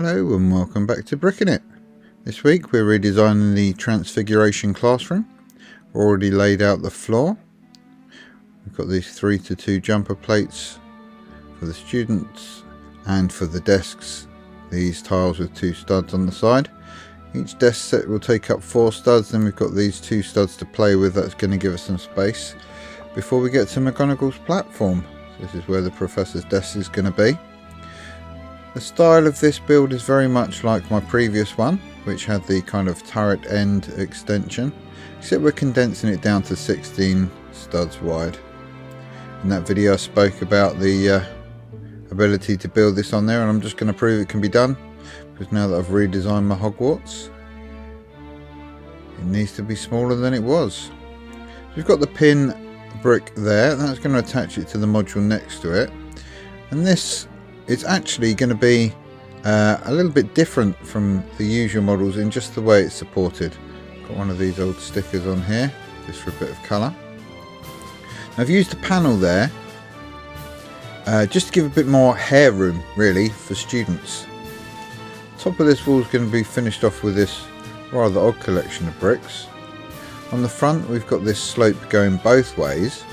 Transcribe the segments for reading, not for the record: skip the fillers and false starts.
Hello and welcome back to Bricking It. This week we're redesigning the Transfiguration classroom. We've already laid out the floor. We've got these 3:2 jumper plates for the students and for the desks. These tiles with 2 studs on the side. Each desk set will take up 4 studs, then we've got these 2 studs to play with. That's going to give us some space before we get to McGonagall's platform. This is where the professor's desk is going to be. The style of this build is very much like my previous one, which had the kind of turret end extension, except we're condensing it down to 16 studs wide. In that video I spoke about the ability to build this on there, and I'm just going to prove it can be done, because now that I've redesigned my Hogwarts, it needs to be smaller than it was. So we've got the pin brick there, that's going to attach it to the module next to it, and this it's actually going to be a little bit different from the usual models in just the way it's supported. Got one of these old stickers on here just for a bit of colour. I've used the panel there just to give a bit more hair room really for students. Top of this wall is going to be finished off with this rather odd collection of bricks. On the front we've got this slope going both ways,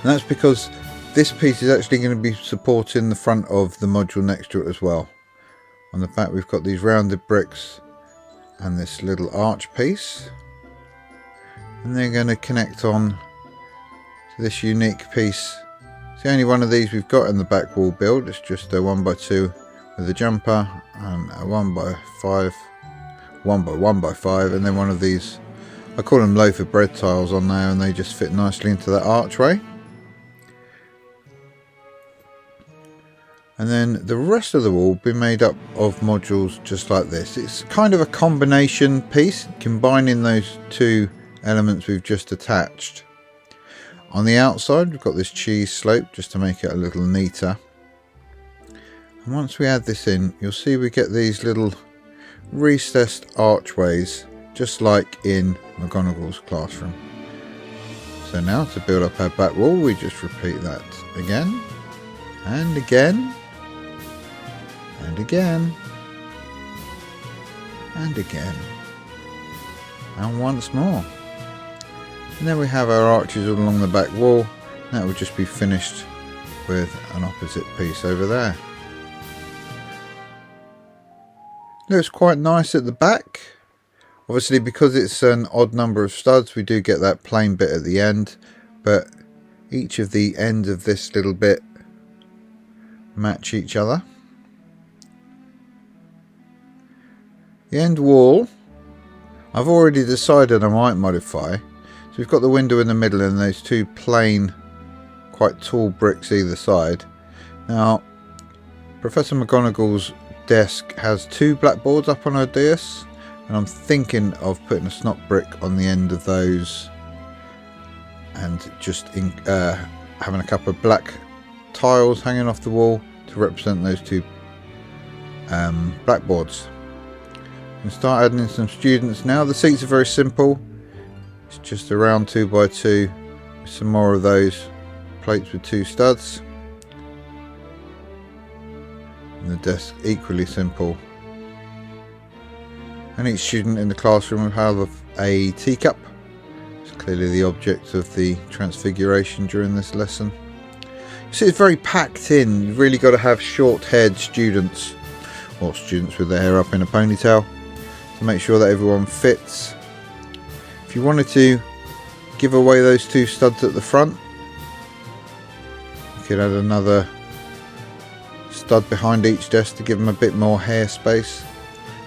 and that's because this piece is actually going to be supporting the front of the module next to it as well. On the back we've got these rounded bricks and this little arch piece, and they're going to connect on to this unique piece. It's the only one of these we've got in the back wall build. It's just a 1x2 with a jumper and a 1x5, 1x1x5, and then one of these, I call them loaf of bread tiles on there, and they just fit nicely into that archway. And then the rest of the wall will be made up of modules just like this. It's kind of a combination piece, combining those 2 elements we've just attached. On the outside we've got this cheese slope just to make it a little neater. And once we add this in, you'll see we get these little recessed archways just like in McGonagall's classroom. So now to build up our back wall, we just repeat that again and again and again and again and once more. And then we have our arches all along the back wall. That will just be finished with an opposite piece over there. Looks quite nice at the back. Obviously because it's an odd number of studs we do get that plain bit at the end, but each of the ends of this little bit match each other. The end wall I've already decided I might modify. So we've got the window in the middle and those 2 plain quite tall bricks either side. Now Professor McGonagall's desk has 2 blackboards up on her dais, and I'm thinking of putting a snot brick on the end of those and just having a couple of black tiles hanging off the wall to represent those 2 blackboards. And start adding in some students now. The seats are very simple. It's just a round 2x2 with some more of those plates with 2 studs. And the desk equally simple. And each student in the classroom will have a teacup. It's clearly the object of the Transfiguration during this lesson. So it's very packed in. You've really got to have short-haired students, or students with their hair up in a ponytail, to make sure that everyone fits. If you wanted to give away those 2 studs at the front, you could add another stud behind each desk to give them a bit more hair space.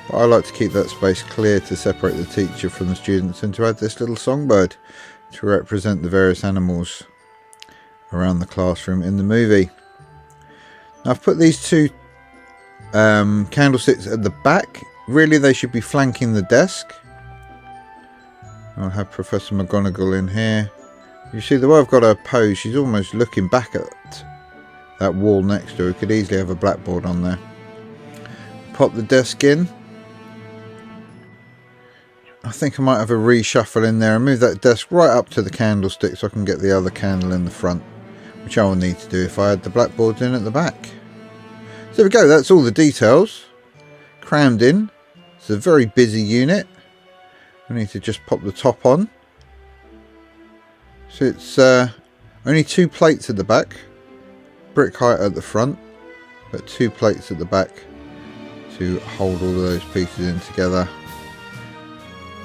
But I like to keep that space clear to separate the teacher from the students, and to add this little songbird to represent the various animals around the classroom in the movie. Now I've put these 2 candlesticks at the back. Really they should be flanking the desk. I'll have Professor McGonagall in here. You see the way I've got her posed, she's almost looking back at that wall next to her. Could easily have a blackboard on there. Pop the desk in. I think I might have a reshuffle in there and move that desk right up to the candlestick so I can get the other candle in the front, which I will need to do if I had the blackboards in at the back. So there we go, that's all the details crammed in. It's a very busy unit. I need to just pop the top on. So it's only 2 plates at the back, brick height at the front, but 2 plates at the back to hold all of those pieces in together.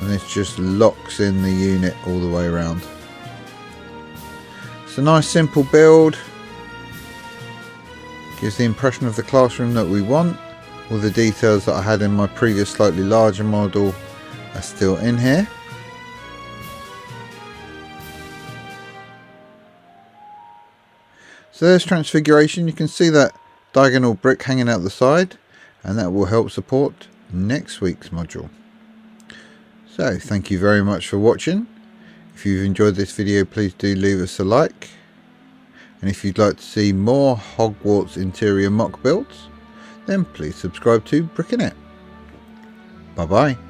And this just locks in the unit all the way around. It's a nice simple build. Gives the impression of the classroom that we want. All the details that I had in my previous slightly larger model are still in here. So there's Transfiguration. You can see that diagonal brick hanging out the side, and that will help support next week's module. So thank you very much for watching. If you've enjoyed this video, please do leave us a like. And if you'd like to see more Hogwarts interior mock builds, then please subscribe to Bricking It. Bye bye.